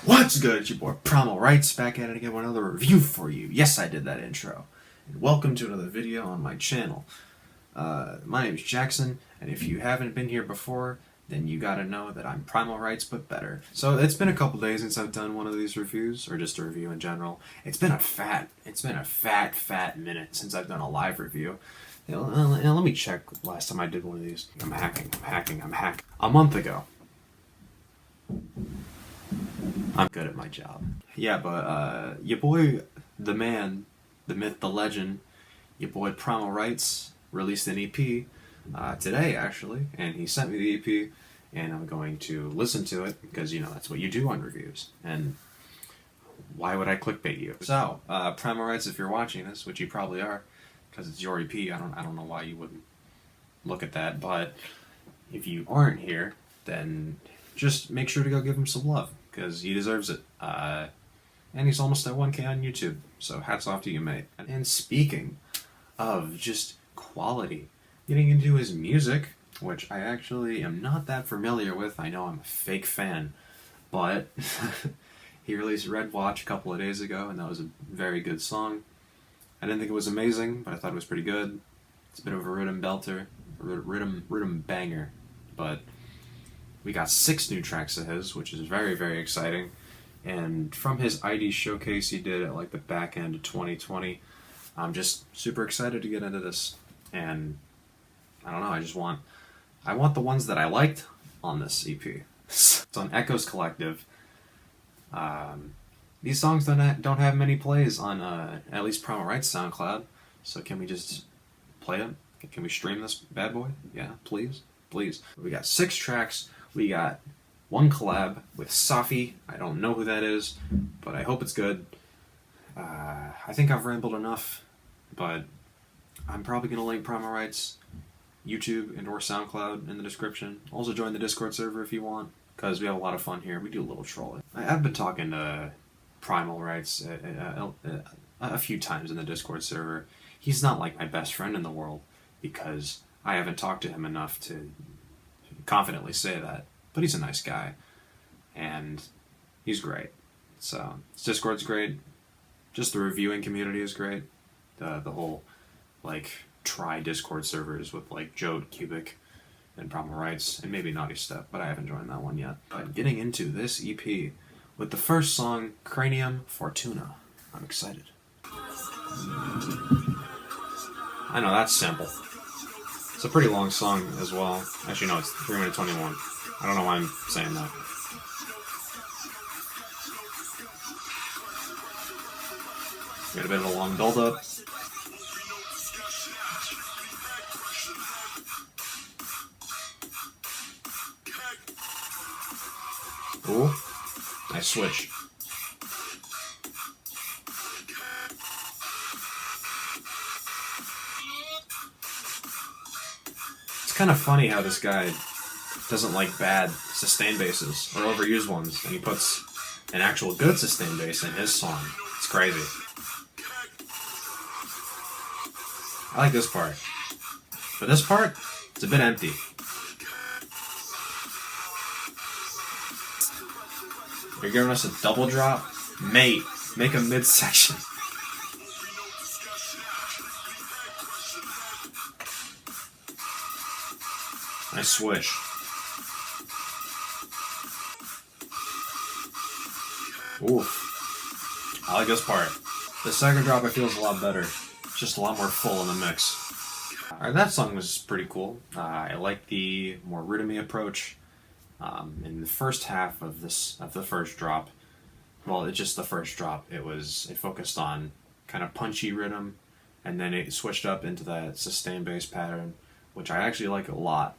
What's good? It's your boy Primal Rights back at it again with another review for you. Yes, I did that intro. And welcome to another video on my channel. My name is Jackson, and if you haven't been here before, then you gotta know that I'm Primal Rights, but better. So it's been a couple days since I've done one of these reviews, or just a review in general. It's been a fat minute since I've done a live review. Let me check last time I did one of these. I'm hacking. A month ago. I'm good at my job. Yeah, but your boy, the man, the myth, the legend, your boy Primal Rights released an EP today, actually, and he sent me the EP, and I'm going to listen to it because, you know, that's what you do on reviews. And why would I clickbait you? So, Primal Rights, if you're watching this, which you probably are, because it's your EP, I don't know why you wouldn't look at that, but if you aren't here, then just make sure to go give him some love, because he deserves it. And he's almost at 1K on YouTube, so hats off to you, mate. And speaking of just quality, getting into his music, which I actually am not that familiar with. I know I'm a fake fan, but he released Red Watch a couple of days ago, and that was a very good song. I didn't think it was amazing, but I thought it was pretty good. It's a bit of a rhythm belter, rhythm banger, but we got 6 new tracks of his, which is very, very exciting. And from his ID showcase he did at like the back end of 2020, I'm just super excited to get into this. And I don't know, I want the ones that I liked on this EP. It's on Echoes Collective. These songs don't have many plays on at least Primal Rights SoundCloud. So can we just play them? Can we stream this bad boy? Yeah, please. We got 6 tracks. We got 1 collab with Sapphi. I don't know who that is, but I hope it's good. I think I've rambled enough, but I'm probably going to link Primal Rights, YouTube, and or SoundCloud in the description. Also join the Discord server if you want, because we have a lot of fun here. We do a little trolling. I've been talking to Primal Rights a few times in the Discord server. He's not like my best friend in the world, because I haven't talked to him enough to confidently say that, but he's a nice guy, and he's great. So his Discord's great. Just the reviewing community is great. The whole like Discord servers with like Jode, Cubic, and Primal Rights, and maybe Naughty Step, but I haven't joined that one yet. But getting into this EP with the first song, Cranium Fortuna. I'm excited. I know that's simple. It's a pretty long song as well. Actually, no, it's 3 minutes 21. I don't know why I'm saying that. Got a bit of a long build-up. Ooh, nice switch. It's kind of funny how this guy doesn't like bad sustain basses or overused ones, and he puts an actual good sustain bass in his song. It's crazy. I like this part, but this part, it's a bit empty. You're giving us a double drop? Mate, make a midsection. Nice switch. Ooh, I like this part. The second drop I feel is a lot better. It's just a lot more full in the mix. Alright, that song was pretty cool. I like the more rhythmy approach. In the first half of the first drop, well, it's just the first drop. It focused on kind of punchy rhythm, and then it switched up into that sustained bass pattern, which I actually like a lot.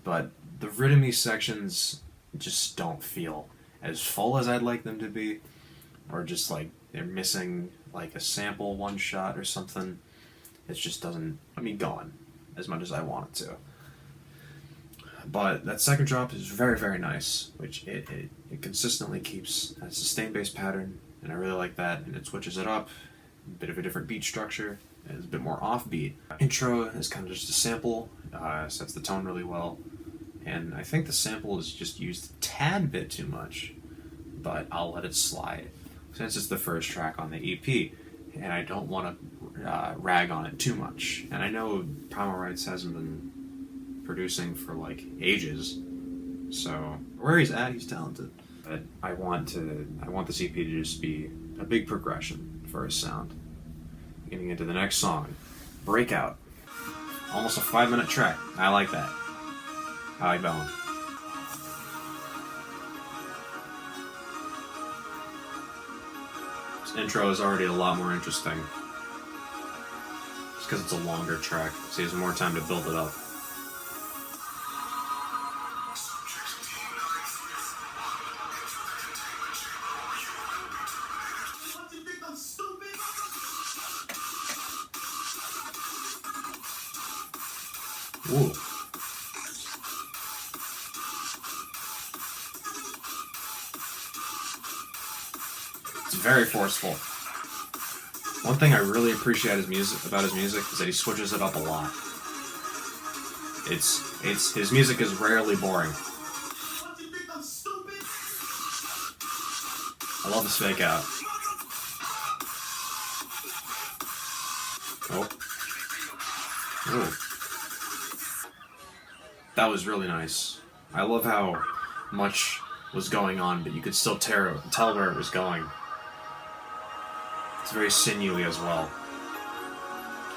But the rhythmy sections just don't feel as full as I'd like them to be, or just like they're missing like a sample one shot or something. It just doesn't let me going as much as I want it to. But that second drop is very, very nice, which it consistently keeps a sustained bass pattern, and I really like that, and it switches it up, a bit of a different beat structure, and it's a bit more offbeat. Intro is kind of just a sample, sets the tone really well, and I think the sample is just used a tad bit too much, but I'll let it slide since it's the first track on the EP, and I don't want to rag on it too much. And I know Primal Rights hasn't been producing for like ages, so where he's at, he's talented. But I want this EP to just be a big progression for his sound. Getting into the next song, Breakout. Almost a 5-minute track. I like that. I like that one. This intro is already a lot more interesting. Just because it's a longer track, so he has more time to build it up. Ooh. It's very forceful. One thing I really appreciate about his music is that he switches it up a lot. His music is rarely boring. I love this fake out. Oh. Ooh. That was really nice. I love how much was going on, but you could still tell where it was going. It's very sinewy as well.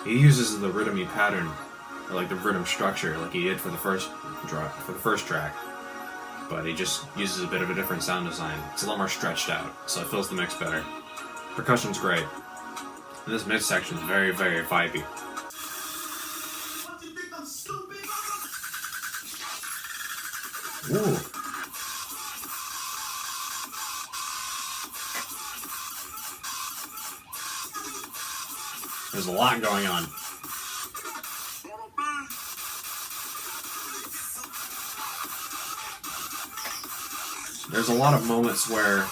He uses the rhythmy pattern, or like the rhythm structure, like he did for the first track, but he just uses a bit of a different sound design. It's a little more stretched out, so it fills the mix better. Percussion's great, and this mid section is very, very vibey. Ooh. There's a lot going on. There's a lot of moments where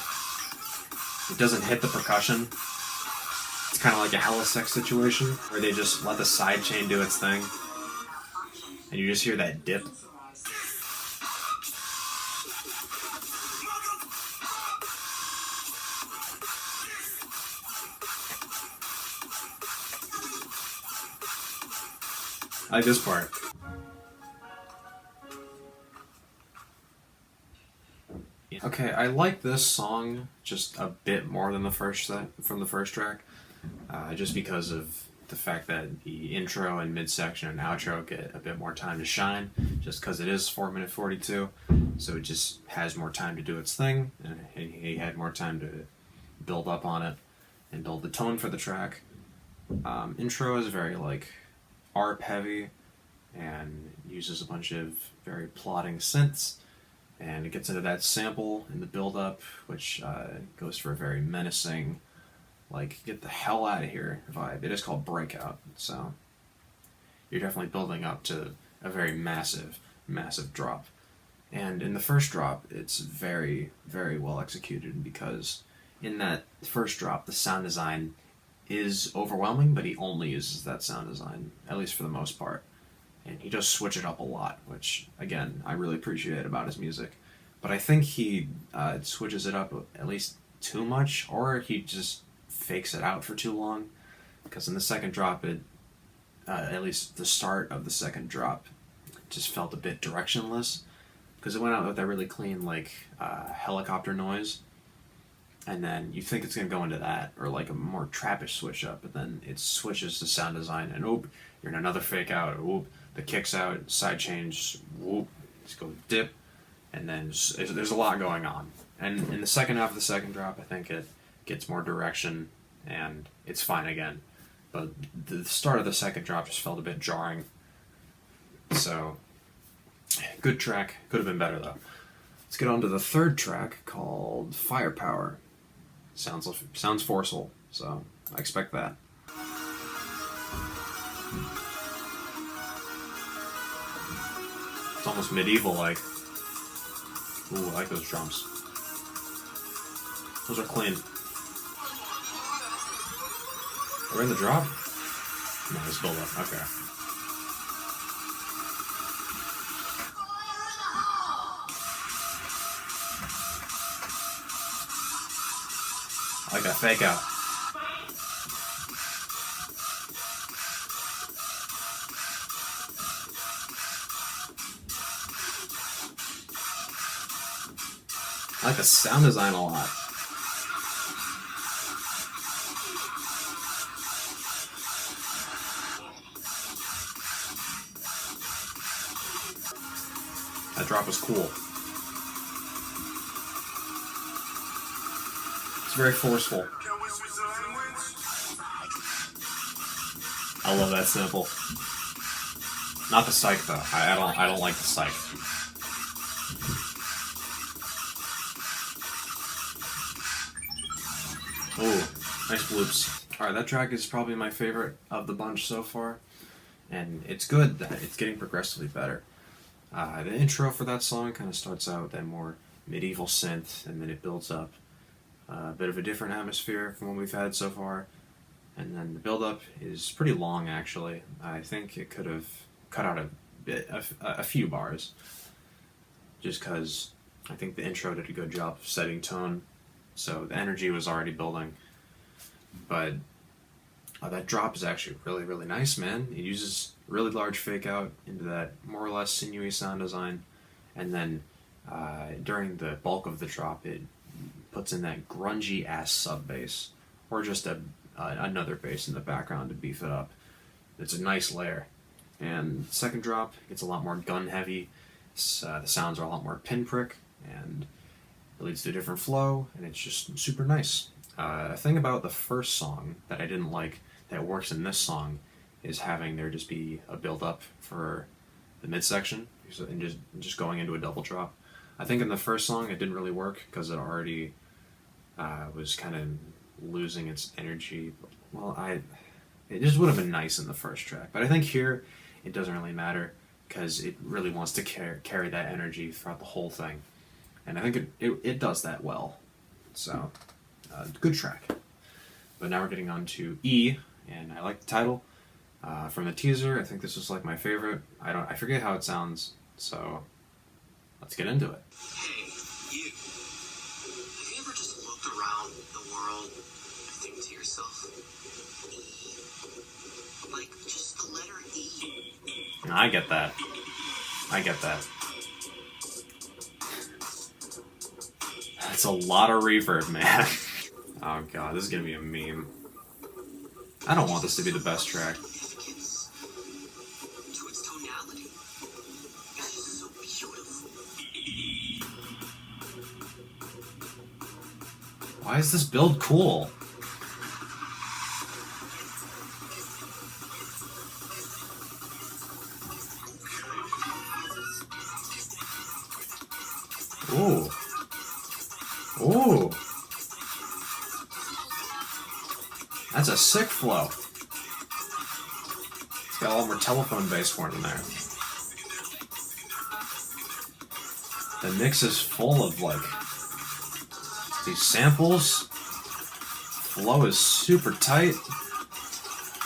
it doesn't hit the percussion. It's kind of like a Helisex situation where they just let the side chain do its thing, and you just hear that dip. I like this part. Okay, I like this song just a bit more than the first track, just because of the fact that the intro and midsection and outro get a bit more time to shine, just because it is 4 minute 42, so it just has more time to do its thing, and he had more time to build up on it and build the tone for the track. Intro is very like ARP heavy and uses a bunch of very plodding synths, and it gets into that sample in the build up, which goes for a very menacing, like get the hell out of here vibe. It is called Breakout, so you're definitely building up to a very massive drop. And in the first drop, it's very, very well executed, because in that first drop the sound design is overwhelming, but he only uses that sound design, at least for the most part. And he does switch it up a lot, which, again, I really appreciate about his music. But I think he switches it up at least too much, or he just fakes it out for too long. Because in the second drop, at least the start of the second drop, just felt a bit directionless. Because it went out with that really clean, like, helicopter noise. And then you think it's going to go into that, or like a more trappish switch up, but then it switches to sound design, and oop, you're in another fake out, oop, the kicks out, side change, whoop, just go dip, and then there's a lot going on. And in the second half of the second drop, I think it gets more direction, and it's fine again. But the start of the second drop just felt a bit jarring. So, good track, could have been better though. Let's get on to the third track called Firepower. Sounds forceful, so I expect that. It's almost medieval-like. Ooh, I like those drums. Those are clean. Are we in the drop? No, it's build up. Okay. I like that fake out. I like the sound design a lot. That drop was cool. It's very forceful. I love that sample. Not the psych though. I don't like the psych. Ooh, nice bloops. Alright, that track is probably my favorite of the bunch so far. And it's good that it's getting progressively better. The intro for that song kind of starts out that more medieval synth, and then it builds up a bit of a different atmosphere from what we've had so far. And then the build-up is pretty long, actually. I think it could have cut out a few bars, just because I think the intro did a good job of setting tone, so the energy was already building. But that drop is actually really, really nice, man. It uses really large fake out into that more or less sinewy sound design, and then during the bulk of the drop, it puts in that grungy ass sub bass, or just another bass in the background to beef it up. It's a nice layer. And second drop gets a lot more gun heavy. The sounds are a lot more pinprick, and it leads to a different flow, and it's just super nice. A thing about the first song that I didn't like that works in this song is having there just be a build up for the midsection and just going into a double drop. I think in the first song it didn't really work because it already was kind of losing its energy. Well, it just would have been nice in the first track, but I think here it doesn't really matter because it really wants to carry that energy throughout the whole thing, and I think it does that well. So good track. But now we're getting on to E, and I like the title. From the teaser, I think this was like my favorite. I forget how it sounds, so let's get into it. Hey, you. Have you ever just looked around the world and think to yourself, E? Like, just the letter E. I get that. I get that. That's a lot of reverb, man. Oh god, this is gonna be a meme. I don't want this to be the best track. Why is this build cool? Ooh. Ooh. That's a sick flow. It's got a lot more telephone bass for it in there. The mix is full of like these samples. Flow is super tight.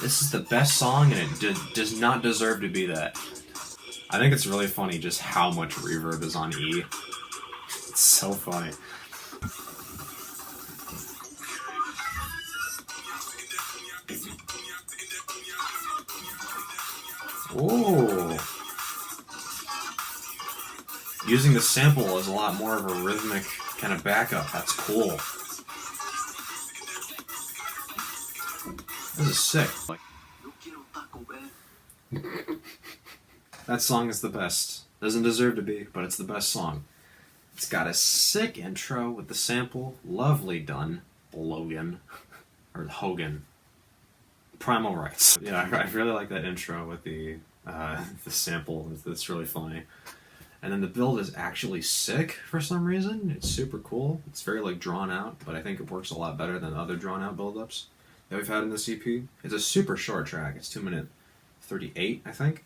This is the best song, and it does not deserve to be that. I think it's really funny just how much reverb is on E. It's so funny. Ooh. Using the sample is a lot more of a rhythmic kind of backup. That's cool. This is sick. That song is the best. Doesn't deserve to be, but it's the best song. It's got a sick intro with the sample. Lovely done, Logan. Or Hogan. Primal Rights. Yeah, I really like that intro with the sample. It's really funny. And then the build is actually sick for some reason. It's super cool. It's very like drawn out, but I think it works a lot better than other drawn out build-ups that we've had in this EP. It's a super short track. It's 2:38, I think.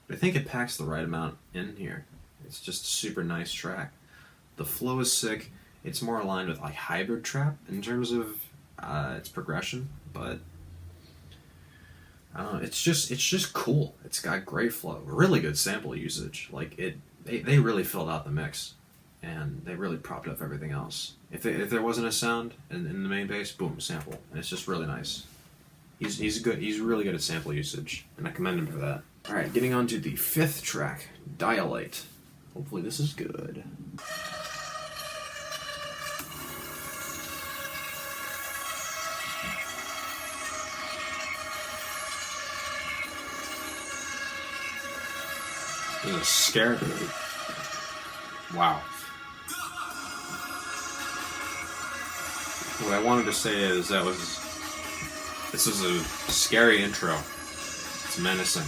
But I think it packs the right amount in here. It's just a super nice track. The flow is sick. It's more aligned with like hybrid trap in terms of its progression, but I don't know. It's just cool. It's got great flow, really good sample usage. Like they really filled out the mix, and they really propped up everything else. If there wasn't a sound in the main bass, boom, sample, and it's just really nice. He's good. He's really good at sample usage, and I commend him for that. All right, getting on to the 5th track, Dialate. Hopefully this is good. This is scary. Wow. What I wanted to say is this was a scary intro. It's menacing.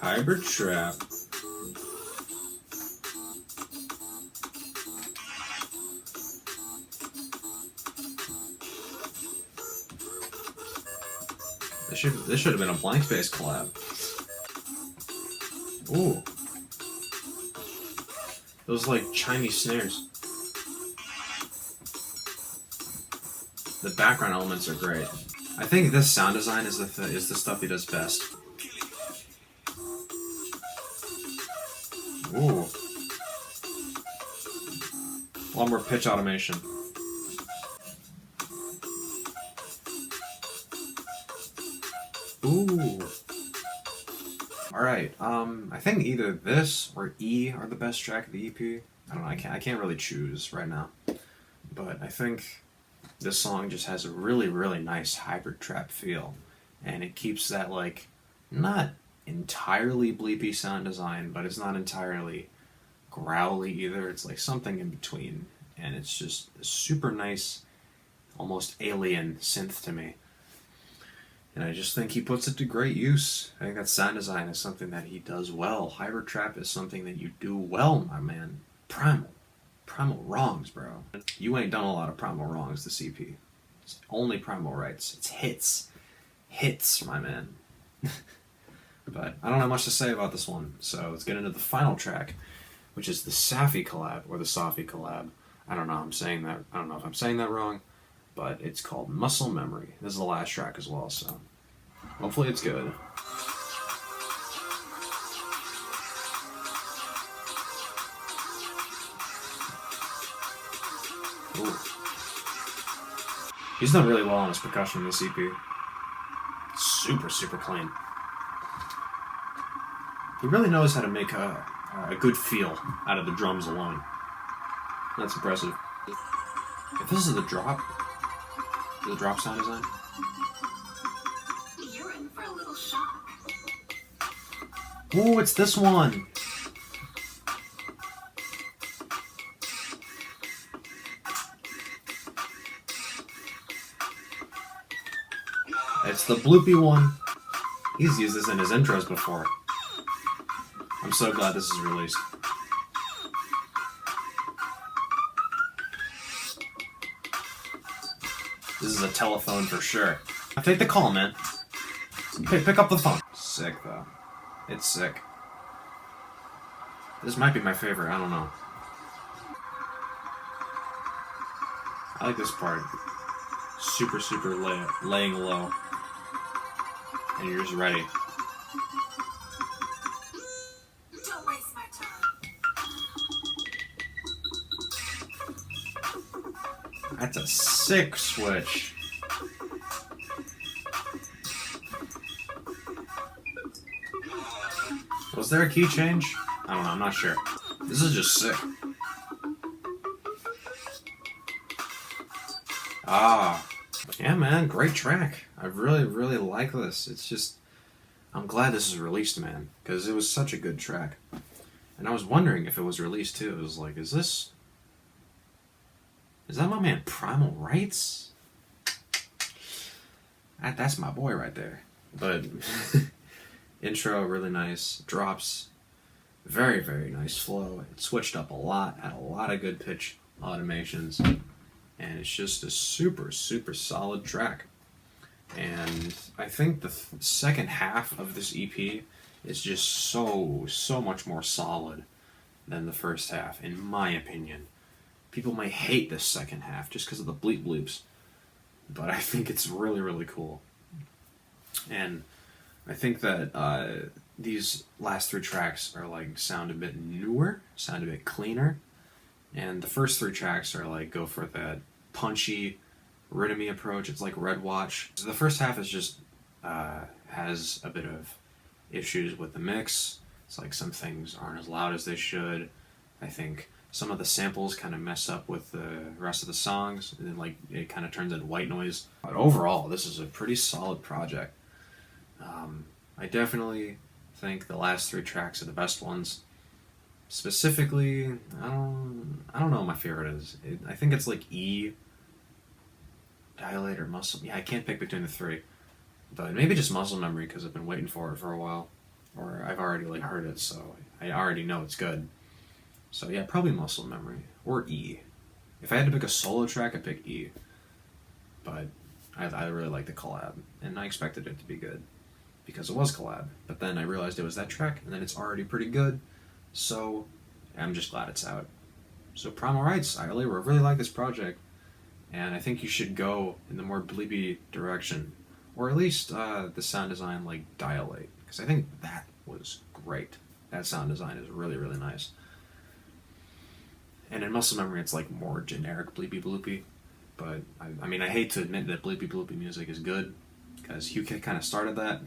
Hybrid trap. This should have been a blank space collab. Ooh. Those like Chinese snares. The background elements are great. I think this sound design is the stuff he does best. Ooh. A lot more pitch automation. Ooh. Alright, I think either this or E are the best track of the EP. I don't know, I can't really choose right now. But I think this song just has a really, really nice hybrid trap feel. And it keeps that, like, not entirely bleepy sound design, but it's not entirely growly either. It's like something in between. And it's just a super nice, almost alien synth to me. And I just think he puts it to great use. I think that sound design is something that he does well. Hybrid trap is something that you do well, my man. Primal wrongs, bro. You ain't done a lot of primal wrongs this EP. It's only Primal Rights. It's hits. Hits, my man. But I don't have much to say about this one, so let's get into the final track, which is the sapphi collab, or the sapphi collab. I don't know if I'm saying that wrong, but it's called Muscle Memory. This is the last track as well, so hopefully it's good. Ooh. He's done really well on his percussion in this EP. Super, super clean. He really knows how to make a good feel out of the drums alone. That's impressive. If this is the drop sound design. You're in for a little shock. Ooh, it's this one. It's the bloopy one. He's used this in his intros before. I'm so glad this is released. This is a telephone for sure. Take the call, man. Pick up the phone. Sick, though. It's sick. This might be my favorite, I don't know. I like this part. Super, super laying low. And you're just ready. Don't waste my time. That's a sick switch. Was there a key change? I don't know, I'm not sure. This is just sick. Ah. Yeah, man, great track. I really, really like this. It's just, I'm glad this is released, man, because it was such a good track. And I was wondering if it was released too. It was like, is that my man Primal Rights? That's my boy right there. But intro really nice, drops very, very nice flow. It switched up a lot, had a lot of good pitch automations, and it's just a super, super solid track. And I think the second half of this EP is just so much more solid than the first half, in my opinion. People might hate this second half just because of the bleep bloops, but I think it's really, really cool. And I think that these last 3 tracks are like sound a bit newer, sound a bit cleaner, and the first 3 tracks are like go for that punchy, rhythmy approach. It's like Red Watch. So the first half is just has a bit of issues with the mix. It's like some things aren't as loud as they should. I think some of the samples kind of mess up with the rest of the songs, and then like it kind of turns into white noise. But overall, this is a pretty solid project. I definitely think the last 3 tracks are the best ones. Specifically, I don't know what my favorite is. I think it's like E, Dialate, or Muscle. Yeah, I can't pick between the 3. But maybe just Muscle Memory because I've been waiting for it for a while. Or I've already like heard it, so I already know it's good. So yeah, probably Muscle Memory. Or E. If I had to pick a solo track, I'd pick E. But I really like the collab. And I expected it to be good. Because it was collab. But then I realized it was that track, and then it's already pretty good. So I'm just glad it's out. So Primal Rights, I really like this project. And I think you should go in the more bleepy direction. Or at least the sound design like Dialate. Because I think that was great. That sound design is really, really nice. And in Muscle Memory, it's like more generic bleepy bloopy. But I mean, I hate to admit that bleepy bloopy music is good. Because UK kind of started that.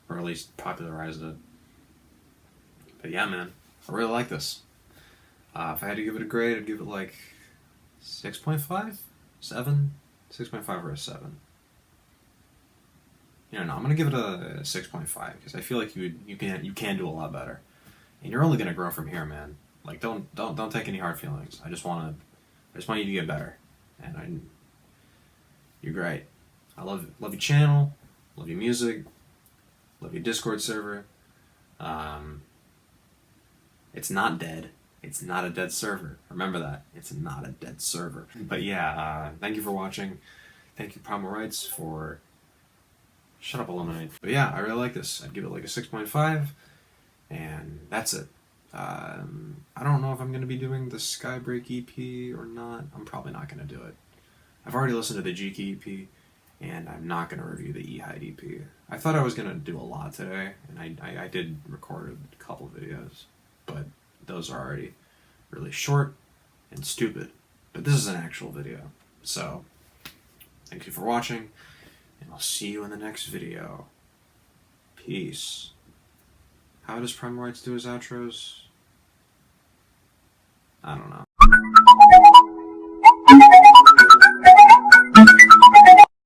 Or at least popularized it. But yeah, man. I really like this. If I had to give it a grade, I'd give it like 6.5? 7? 6.5 or a 7. No, I'm gonna give it a 6.5 because I feel like you can do a lot better, and you're only gonna grow from here, man. Like don't take any hard feelings. I just want you to get better, and you're great. I love your channel, love your music, love your Discord server. It's not dead. It's not a dead server. Remember that. It's not a dead server. But yeah, thank you for watching. Thank you, Primal Rights, for... Shut up, Eliminate. But yeah, I really like this. I'd give it like a 6.5, and that's it. I don't know if I'm going to be doing the Skybreak EP or not. I'm probably not going to do it. I've already listened to the GK EP, and I'm not going to review the E-Hide EP. I thought I was going to do a lot today, and I did record a couple of videos, but those are already really short and stupid. But this is an actual video. So, thank you for watching, and I'll see you in the next video. Peace. How does Primal Rights do his outros? I don't know.